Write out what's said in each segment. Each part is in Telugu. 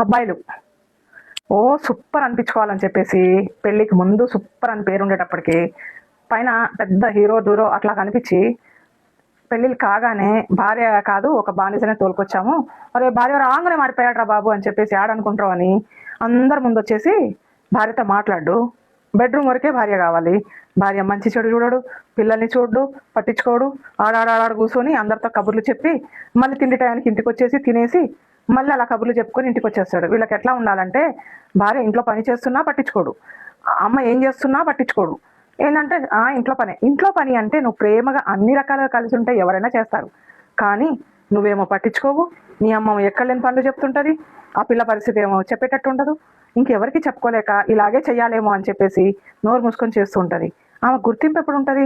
అబ్బాయిలు ఓ సూపర్ అనిపించుకోవాలని చెప్పేసి పెళ్ళికి ముందు సూపర్ అని పేరు ఉండేటప్పటికి పైన పెద్ద హీరో దూరో అట్లా కనిపించి పెళ్ళిళ్ళు కాగానే భార్య కాదు ఒక బానిసనే తోలుకొచ్చాము, అరే భార్య రాగానే మారిపోయాడ్రా బాబు అని చెప్పేసి ఆడనుకుంటావు అని అందరి ముందు వచ్చేసి భార్యతో మాట్లాడు. బెడ్రూమ్ వరకే భార్య కావాలి. భార్య మంచి చెడు చూడడు, పిల్లల్ని చూడు, పట్టించుకోడు, ఆడాడాడు కూర్చొని అందరితో కబుర్లు చెప్పి మళ్ళీ తిండి టయానికి ఇంటికి వచ్చేసి తినేసి మళ్ళీ అలా కబుర్లు చెప్పుకొని ఇంటికి వచ్చేస్తాడు. వీళ్ళకి ఎట్లా ఉండాలంటే భార్య ఇంట్లో పని చేస్తున్నా పట్టించుకోడు, అమ్మ ఏం చేస్తున్నా పట్టించుకోడు. ఏంటంటే ఇంట్లో పని అంటే నువ్వు ప్రేమగా అన్ని రకాలుగా కలిసి ఉంటే ఎవరైనా చేస్తారు. కానీ నువ్వేమో పట్టించుకోవు, నీ అమ్మ ఎక్కడలేని పనులు చెప్తుంటుంది, ఆ పిల్ల పరిస్థితి ఏమో చెప్పేటట్టు ఉండదు, ఇంకెవరికి చెప్పుకోలేక ఇలాగే చెయ్యాలేమో అని చెప్పేసి నోరు మూసుకొని చేస్తూ ఉంటుంది. ఆమె గుర్తింపు ఎప్పుడు ఉంటుంది?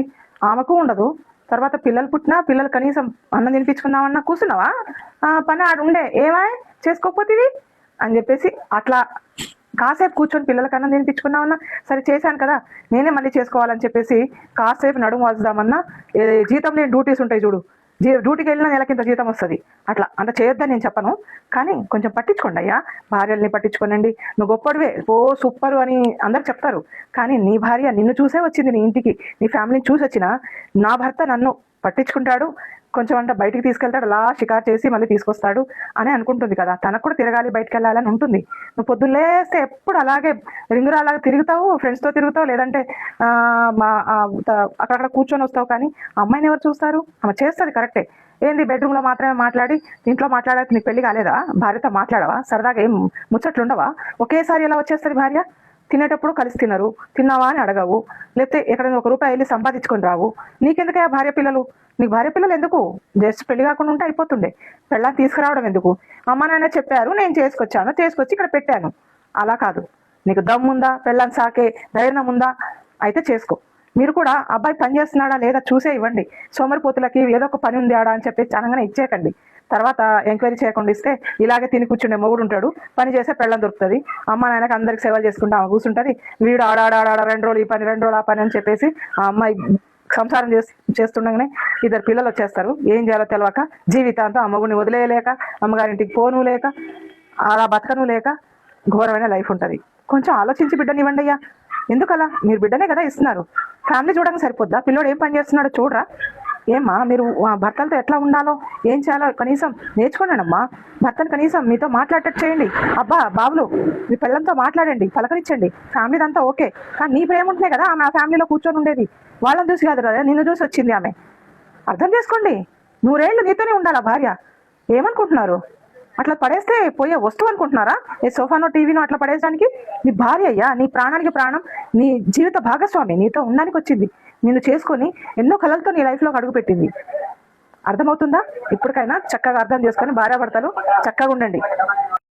ఆమెకు ఉండదు. తర్వాత పిల్లలు పుట్టినా పిల్లలు కనీసం అన్నం తినిపించుకుందామన్నా కూర్చున్నావా, పని ఆడు ఉండే ఏమా చేసుకోకపోతేవి అని చెప్పేసి అట్లా కాసేపు కూర్చొని పిల్లలకి అన్నం తినిపించుకున్నామన్నా సరే చేశాను కదా నేనే మళ్ళీ చేసుకోవాలని చెప్పేసి కాసేపు నడుము వాల్చుదామన్నా జీతం లేని డ్యూటీస్ ఉంటాయి చూడు, డ్యూటీకి వెళ్ళినా నెలకింత జీతం వస్తుంది. అట్లా అంత చేయొద్దని నేను చెప్పను, కానీ కొంచెం పట్టించుకోండి అయ్యా, భార్యల్ని పట్టించుకోనండి. నువ్వు గొప్పడివే ఓ సూపరు అని అందరు చెప్తారు, కానీ నీ భార్య నిన్ను చూసే వచ్చింది, నీ ఇంటికి నీ ఫ్యామిలీని చూసి వచ్చిన నా భర్త నన్ను పట్టించుకుంటాడు, కొంచెం అంటే బయటికి తీసుకెళ్తాడు, అలా షికారు చేసి మళ్ళీ తీసుకొస్తాడు అని అనుకుంటుంది కదా, తనకు కూడా తిరగాలి బయటకు వెళ్ళాలని ఉంటుంది. నువ్వు పొద్దున్న లేస్తే ఎప్పుడు అలాగే రింగురాలాగా తిరుగుతావు, ఫ్రెండ్స్తో తిరుగుతావు, లేదంటే అక్కడక్కడ కూర్చొని వస్తావు, కానీ అమ్మాయిని ఎవరు చూస్తారు? ఆమె చేస్తుంది కరెక్టే. ఏంది బెడ్రూమ్లో మాత్రమే మాట్లాడి ఇంట్లో మాట్లాడేది నీకు పెళ్లి కాలేదా? భార్యతో మాట్లాడవా? సరదాగా ఏం ముచ్చట్లు ఉండవా? ఒకేసారి ఎలా వచ్చేస్తుంది భార్య? తినేటప్పుడు కలిసి తినరు, తిన్నావా అని అడగవు, లేకపోతే ఎక్కడైనా ₹1 వెళ్ళి సంపాదించుకొని రావు. నీకెందుకే భార్య పిల్లలు? నీకు భార్య పిల్లలు ఎందుకు? జస్ట్ పెళ్లి కాకుండా ఉంటే అయిపోతుండే, పెళ్ళాన్ని తీసుకురావడం ఎందుకు? అమ్మ నాన్న చెప్పారు, నేను తీసుకొచ్చి ఇక్కడ పెట్టాను. అలా కాదు. నీకు దమ్ముందా, పెళ్ళాన్ని సాకే ధైర్యం ఉందా? అయితే చేసుకో. మీరు కూడా అబ్బాయి పని చేస్తున్నాడా లేదా చూసే ఇవ్వండి. సోమరిపోతులకి ఏదో ఒక పని ఉంది ఆడా అని చెప్పి అనగానే ఇచ్చేయకండి. తర్వాత ఎంక్వైరీ చేయకుండా ఇస్తే ఇలాగే తిని కూర్చుండే మొగుడు ఉంటాడు, పని చేసే పెళ్ళం దొరుకుతుంది, అమ్మ నాయనకి అందరికి సేవలు చేసుకుంటే ఆమె కూర్చుంటుంది. వీడు ఆడాడ 2 రోజులు ఈ పని 2 రోజులు ఆ పని అని చెప్పేసి ఆ అమ్మాయి సంసారం చేస్తుండగానే 2 పిల్లలు వచ్చేస్తారు. ఏం చేయాలో తెలియక జీవితాంతం అమ్మగుడిని వదిలేయలేక, అమ్మగారింటికి పోను లేక, అలా బతకను లేక ఘోరమైన లైఫ్ ఉంటుంది. కొంచెం ఆలోచించి బిడ్డనివ్వండి అయ్యా. ఎందుకలా? మీరు బిడ్డనే కదా ఇస్తున్నారు, ఫ్యామిలీ చూడడానికి సరిపోద్దా? పిల్లోడు ఏం పని చేస్తున్నాడో చూడరా? ఏమ్మా మీరు భర్తలతో ఎట్లా ఉండాలో ఏం చేయాలో కనీసం నేర్చుకోండి అమ్మా. భర్తను కనీసం మీతో మాట్లాడేటట్టు చేయండి. అబ్బా బాబులు మీ పిల్లలతో మాట్లాడండి, పలకరించండి. ఫ్యామిలీ అంతా ఓకే, కానీ నీ ప్రేమ ఉంటున్నాయి కదా ఆమె ఫ్యామిలీలో కూర్చొని ఉండేది. వాళ్ళని చూసి కాదు కదా, నిన్ను చూసి వచ్చింది ఆమె. అర్థం చేసుకోండి. 100 ఏళ్ళు నీతోనే ఉండాలా భార్య? ఏమనుకుంటున్నారు? అట్లా పడేస్తే పోయే వస్తువు అనుకుంటున్నారా? ఏ సోఫానో టీవీనో అట్లా పడేయడానికి? నీ భార్య అయ్యా, నీ ప్రాణానికి ప్రాణం, నీ జీవిత భాగస్వామి, నీతో ఉండడానికి వచ్చింది, నిన్ను చేసుకొని ఎన్నో కళలతో నీ లైఫ్లోకి అడుగుపెట్టింది. అర్థమవుతుందా? ఇప్పటికైనా చక్కగా అర్థం చేసుకొని భార్యాభర్తలు చక్కగా ఉండండి.